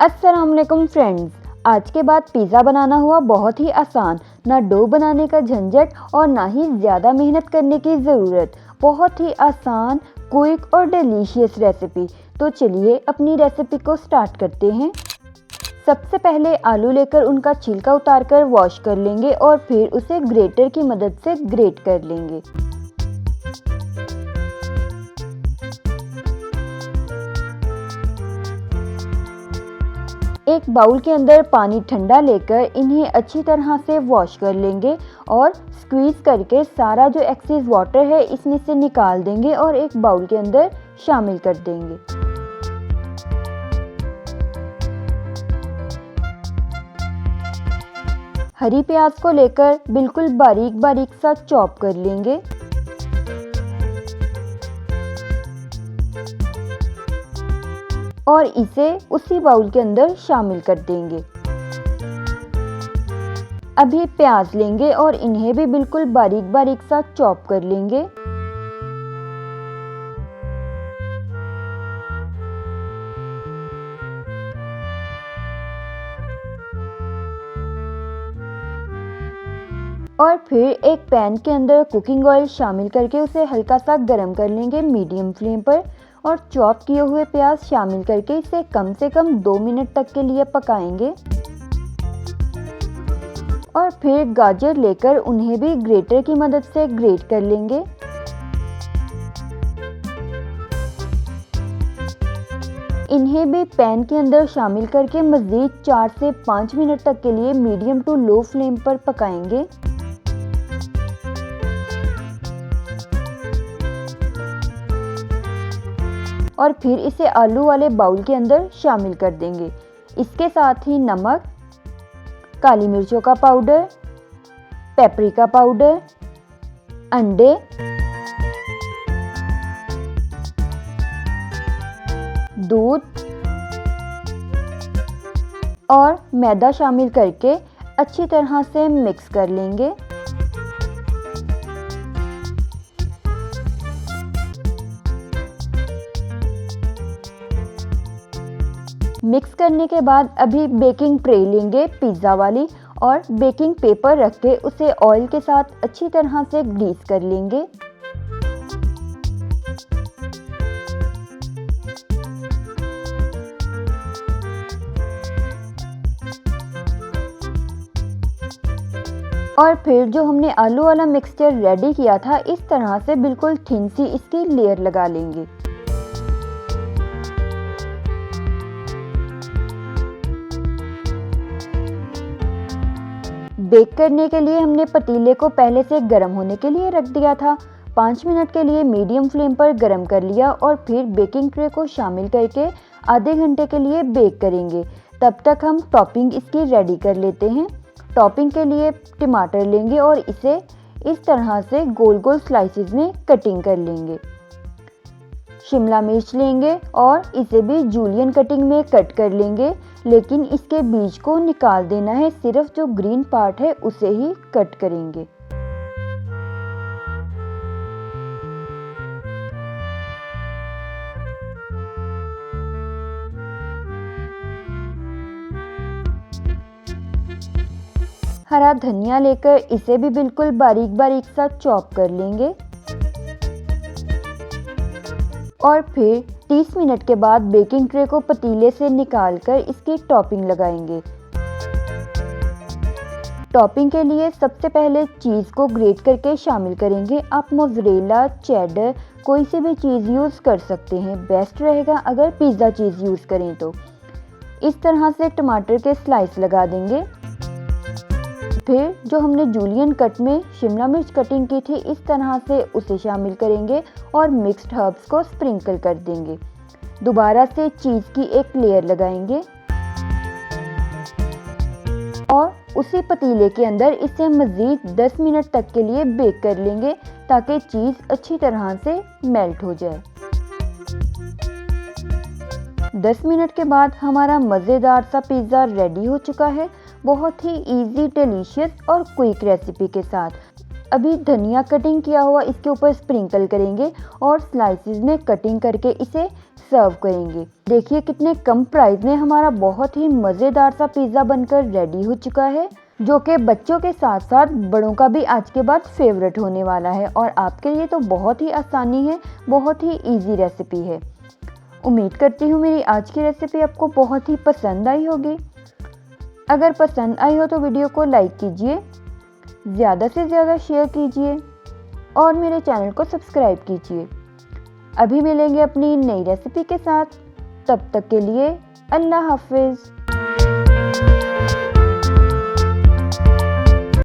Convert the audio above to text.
अस्सलाम वालेकुम फ्रेंड्स। आज के बाद पिज़्ज़ा बनाना हुआ बहुत ही आसान, ना डो बनाने का झंझट और ना ही ज़्यादा मेहनत करने की ज़रूरत। बहुत ही आसान, क्विक और डिलीशियस रेसिपी। तो चलिए अपनी रेसिपी को स्टार्ट करते हैं। सबसे पहले आलू लेकर उनका छिलका उतारकर वॉश कर लेंगे और फिर उसे ग्रेटर की मदद से ग्रेट कर लेंगे। एक बाउल के अंदर पानी ठंडा लेकर इन्हें अच्छी तरह से वॉश कर लेंगे और स्क्वीज़ करके सारा जो एक्सेस वाटर है इसमें से निकाल देंगे और एक बाउल के अंदर शामिल कर देंगे। हरी प्याज को लेकर बिल्कुल बारीक बारीक सा चॉप कर लेंगे। और इसे उसी बाउल के अंदर शामिल कर देंगे। अभी प्याज लेंगे और इन्हें भी बिल्कुल बारीक बारीक सा चॉप कर लेंगे। और फिर एक पैन के अंदर कुकिंग ऑयल शामिल करके उसे हल्का सा गर्म कर लेंगे मीडियम फ्लेम पर और चॉप किए हुए प्याज शामिल करके इसे कम से कम 2 मिनट तक के लिए पकाएंगे। और फिर गाजर लेकर उन्हें भी ग्रेटर की मदद से ग्रेट कर लेंगे। इन्हें भी पैन के अंदर शामिल करके मज़ीद 4 से 5 मिनट तक के लिए मीडियम टू लो फ्लेम पर पकाएंगे। और फिर इसे आलू वाले बाउल के अंदर शामिल कर देंगे। इसके साथ ही नमक, काली मिर्चों का पाउडर, पेपरिका पाउडर, अंडे, दूध और मैदा शामिल करके अच्छी तरह से मिक्स कर लेंगे। मिक्स करने के बाद अभी बेकिंग ट्रे लेंगे पिज़्ज़ा वाली और बेकिंग पेपर रख के उसे ऑयल के साथ अच्छी तरह से ग्रीस कर लेंगे। और फिर जो हमने आलू वाला मिक्सचर रेडी किया था इस तरह से बिल्कुल थिन सी इसकी लेयर लगा लेंगे। बेक करने के लिए हमने पतीले को पहले से गर्म होने के लिए रख दिया था। 5 मिनट के लिए मीडियम फ्लेम पर गर्म कर लिया और फिर बेकिंग ट्रे को शामिल करके आधे घंटे के लिए बेक करेंगे। तब तक हम टॉपिंग इसकी रेडी कर लेते हैं। टॉपिंग के लिए टमाटर लेंगे और इसे इस तरह से गोल गोल स्लाइसेस में कटिंग कर लेंगे। शिमला मिर्च लेंगे और इसे भी जूलियन कटिंग में कट कर लेंगे, लेकिन इसके बीज को निकाल देना है, सिर्फ जो ग्रीन पार्ट है उसे ही कट करेंगे। हरा धनिया लेकर इसे भी बिल्कुल बारीक बारीक सा चॉप कर लेंगे। और फिर 30 मिनट के बाद बेकिंग ट्रे को पतीले से निकालकर इसकी टॉपिंग लगाएंगे। टॉपिंग के लिए सबसे पहले चीज़ को ग्रेट करके शामिल करेंगे। आप मोज़रेला, चेडर कोई सी भी चीज़ यूज़ कर सकते हैं। बेस्ट रहेगा अगर पिज़्ज़ा चीज़ यूज़ करें तो। इस तरह से टमाटर के स्लाइस लगा देंगे। फिर जो हमने जूलियन कट में शिमला मिर्च कटिंग की थी इस तरह से उसे शामिल करेंगे और मिक्स्ड हर्ब्स को स्प्रिंकल कर देंगे। दोबारा से चीज़ की एक लेयर लगाएंगे और उसी पतीले के अंदर इसे मज़ीद 10 मिनट तक के लिए बेक कर लेंगे ताकि चीज़ अच्छी तरह से मेल्ट हो जाए। 10 मिनट के बाद हमारा मज़ेदार सा पिज़्ज़ा रेडी हो चुका है, बहुत ही इजी, डिलीशियस और क्विक रेसिपी के साथ। अभी धनिया कटिंग किया हुआ इसके ऊपर स्प्रिंकल करेंगे और स्लाइसिस में कटिंग करके इसे सर्व करेंगे। देखिए कितने कम प्राइस में हमारा बहुत ही मज़ेदार सा पिज़्ज़ा बनकर रेडी हो चुका है, जो कि बच्चों के साथ साथ बड़ों का भी आज के बाद फेवरेट होने वाला है। और आपके लिए तो बहुत ही आसानी है, बहुत ही इजी रेसिपी है। उम्मीद करती हूँ मेरी आज की रेसिपी आपको बहुत ही पसंद आई होगी। अगर पसंद आई हो तो वीडियो को लाइक कीजिए, ज़्यादा से ज़्यादा शेयर कीजिए और मेरे चैनल को सब्सक्राइब कीजिए। अभी मिलेंगे अपनी नई रेसिपी के साथ, तब तक के लिए अल्लाह हाफिज़।